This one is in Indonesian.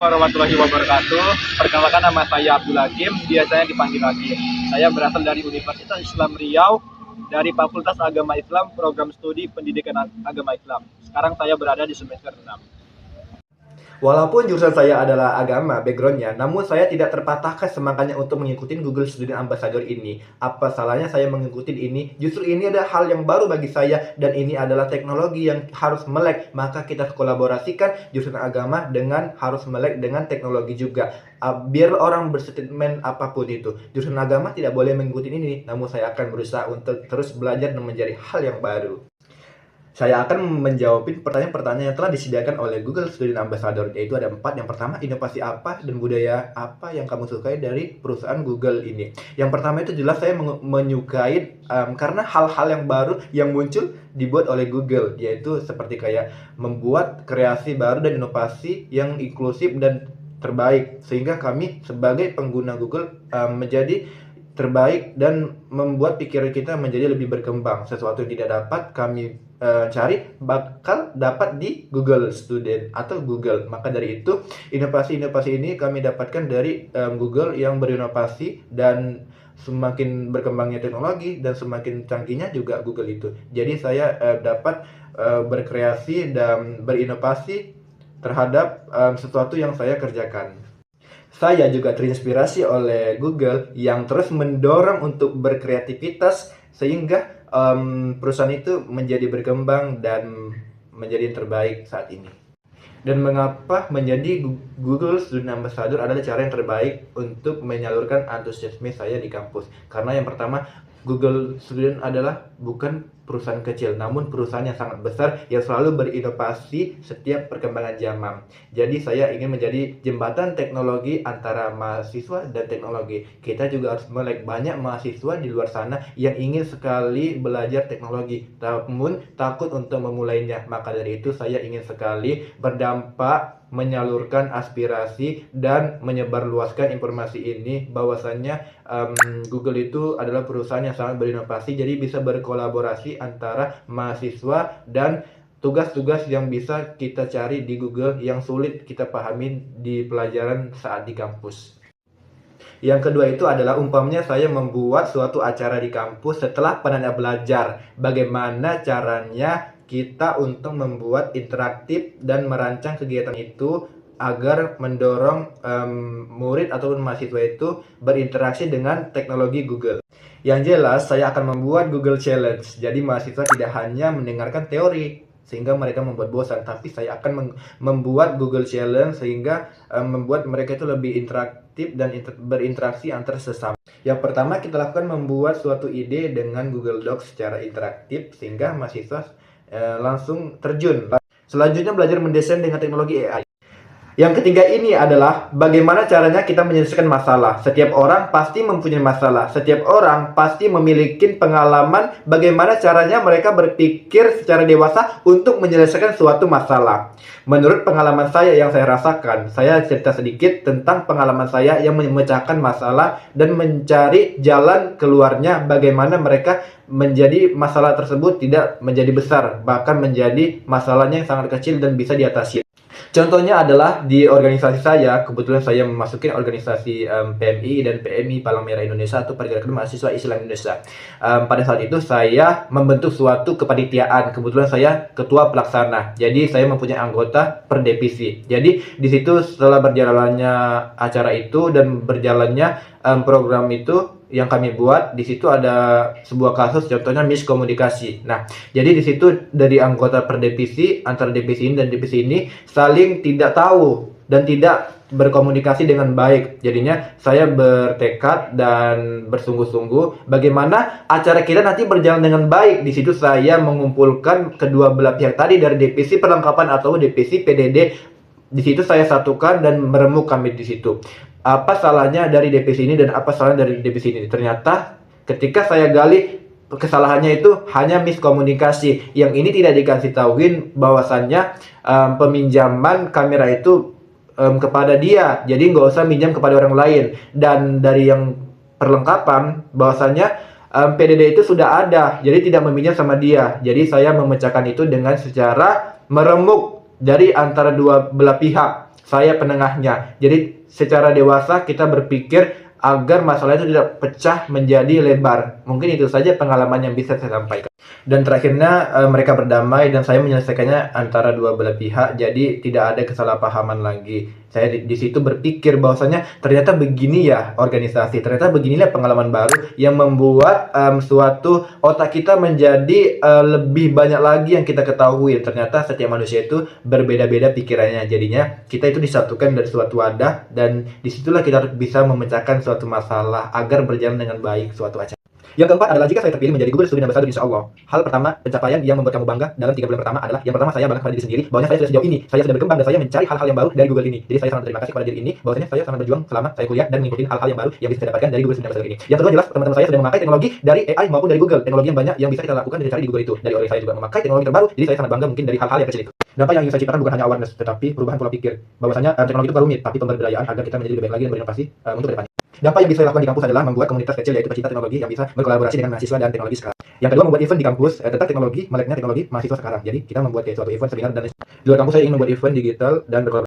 Warahmatullahi wabarakatuh. Perkenalkan, nama saya Abdul Hakim, biasanya dipanggil Hakim. Saya berasal dari Universitas Islam Riau, dari Fakultas Agama Islam, Program Studi Pendidikan Agama Islam. Sekarang saya berada di semester 6. Walaupun jurusan saya adalah agama backgroundnya, namun saya tidak terpatahkan semangatnya untuk mengikuti Google Student Ambassador ini. Apa salahnya saya mengikuti ini? Justru ini adalah hal yang baru bagi saya, dan ini adalah teknologi yang harus melek. Maka kita kolaborasikan jurusan agama dengan harus melek dengan teknologi juga. Biar orang berstatement apapun itu, jurusan agama tidak boleh mengikuti ini, namun saya akan berusaha untuk terus belajar dan menjadi hal yang baru. Saya akan menjawab pertanyaan-pertanyaan yang telah disediakan oleh Google Student Ambassador, yaitu ada 4. Yang pertama, inovasi apa dan budaya apa yang kamu sukai dari perusahaan Google ini? Yang pertama itu jelas saya menyukai karena hal-hal yang baru yang muncul dibuat oleh Google, yaitu seperti kayak membuat kreasi baru dan inovasi yang inklusif dan terbaik, sehingga kami sebagai pengguna Google menjadi terbaik dan membuat pikiran kita menjadi lebih berkembang. Sesuatu yang tidak dapat kami cari bakal dapat di Google Student atau Google. Maka dari itu inovasi-inovasi ini kami dapatkan dari Google yang berinovasi, dan semakin berkembangnya teknologi dan semakin canggihnya juga Google itu. Jadi saya dapat berkreasi dan berinovasi terhadap sesuatu yang saya kerjakan. Saya juga terinspirasi oleh Google yang terus mendorong untuk berkreativitas, sehingga perusahaan itu menjadi berkembang dan menjadi yang terbaik saat ini. Dan mengapa menjadi Google Student Ambassador adalah cara yang terbaik untuk menyalurkan antusiasme saya di kampus. Karena yang pertama, Google Student adalah bukan perusahaan kecil, namun perusahaan yang sangat besar yang selalu berinovasi setiap perkembangan zaman. Jadi saya ingin menjadi jembatan teknologi antara mahasiswa dan teknologi. Kita juga harus melek, banyak mahasiswa di luar sana yang ingin sekali belajar teknologi, namun takut untuk memulainya. Maka dari itu saya ingin sekali berdampak, menyalurkan aspirasi dan menyebarluaskan informasi ini, bahwasannya Google itu adalah perusahaan yang sangat berinovasi, jadi bisa berkolaborasi antara mahasiswa dan tugas-tugas yang bisa kita cari di Google yang sulit kita pahami di pelajaran saat di kampus. Yang kedua itu adalah umpamanya saya membuat suatu acara di kampus setelah penanda belajar. Bagaimana caranya kita untuk membuat interaktif dan merancang kegiatan itu agar mendorong murid ataupun mahasiswa itu berinteraksi dengan teknologi Google. Yang jelas saya akan membuat Google Challenge. Jadi mahasiswa tidak hanya mendengarkan teori sehingga mereka membuat bosan, tapi saya akan membuat Google Challenge sehingga membuat mereka itu lebih interaktif dan berinteraksi antar sesama. Yang pertama kita lakukan membuat suatu ide dengan Google Docs secara interaktif sehingga mahasiswa langsung terjun. Selanjutnya belajar mendesain dengan teknologi AI. Yang ketiga ini adalah bagaimana caranya kita menyelesaikan masalah. Setiap orang pasti mempunyai masalah. Setiap orang pasti memiliki pengalaman bagaimana caranya mereka berpikir secara dewasa untuk menyelesaikan suatu masalah. Menurut pengalaman saya yang saya rasakan, saya cerita sedikit tentang pengalaman saya yang memecahkan masalah dan mencari jalan keluarnya, bagaimana mereka menjadi masalah tersebut tidak menjadi besar, bahkan menjadi masalahnya yang sangat kecil dan bisa diatasi. Contohnya adalah di organisasi saya, kebetulan saya memasuki organisasi PMI dan PMI Palang Merah Indonesia atau Pergerakan Mahasiswa Islam Indonesia. Pada saat itu saya membentuk suatu kepanitiaan, kebetulan saya ketua pelaksana. Jadi saya mempunyai anggota per divisi. Jadi di situ setelah berjalannya acara itu dan berjalannya program itu yang kami buat, di situ ada sebuah kasus contohnya miskomunikasi. Nah, jadi di situ dari anggota per divisi, antara divisi ini dan divisi ini saling tidak tahu dan tidak berkomunikasi dengan baik. Jadinya saya bertekad dan bersungguh-sungguh bagaimana acara kita nanti berjalan dengan baik. Di situ saya mengumpulkan kedua belah pihak tadi dari divisi perlengkapan atau divisi PDD. Di situ saya satukan dan meremuk kami di situ. Apa salahnya dari divisi ini dan apa salahnya dari divisi ini? Ternyata ketika saya gali, kesalahannya itu hanya miskomunikasi. Yang ini tidak dikasih tahuin bahwasannya peminjaman kamera itu kepada dia, jadi nggak usah minjam kepada orang lain. Dan dari yang perlengkapan bahwasannya PDD itu sudah ada, jadi tidak meminjam sama dia. Jadi saya memecahkan itu dengan secara meremuk dari antara dua belah pihak. saya penengahnya. Jadi secara dewasa kita berpikir agar masalah itu tidak pecah menjadi lebar. Mungkin itu saja pengalaman yang bisa saya sampaikan. Dan terakhirnya mereka berdamai dan saya menyelesaikannya antara dua belah pihak. Jadi tidak ada kesalahpahaman lagi. Saya di situ berpikir bahwasanya ternyata begini ya organisasi, ternyata beginilah pengalaman baru yang membuat suatu otak kita menjadi lebih banyak lagi yang kita ketahui. Ternyata setiap manusia itu berbeda-beda pikirannya. Jadinya kita itu disatukan dari suatu wadah dan disitulah kita bisa memecahkan suatu masalah agar berjalan dengan baik suatu acara. Yang keempat adalah jika saya terpilih menjadi Google Student Ambassador, insya Allah. Hal pertama, pencapaian yang membuat kamu bangga dalam 3 bulan pertama adalah yang pertama saya bangga kepada diri sendiri, bahwasanya saya sudah sejauh ini, saya sudah berkembang dan saya mencari hal-hal yang baru dari Google ini. Jadi saya sangat berterima kasih kepada diri ini, bahwasanya saya sangat berjuang selama saya kuliah dan mengikuti hal-hal yang baru yang bisa saya dapatkan dari Google Student Ambassador ini. Yang kedua jelas teman-teman saya sudah memakai teknologi dari AI maupun dari Google. Teknologi yang banyak yang bisa kita lakukan dan dicari di Google itu. Dari saya juga memakai teknologi terbaru, jadi saya sangat bangga mungkin dari hal-hal yang kecil itu. Dampak yang ingin saya ciptakan bukan hanya awareness, tetapi perubahan pola pikir. Bahwasanya teknologi itu bukan rumit, tapi pemberdayaan agar kita menjadi lebih baik lagi dan berinovasi untuk kedepannya. Dampak yang bisa dilakukan di kampus adalah membuat komunitas kecil yaitu pecinta teknologi yang bisa berkolaborasi dengan mahasiswa dan teknologi sekarang. Yang kedua, membuat event di kampus tentang teknologi, meleknya teknologi mahasiswa sekarang. Jadi kita membuat suatu event, seminar dan di luar kampus saya ingin membuat event digital dan berkolaborasi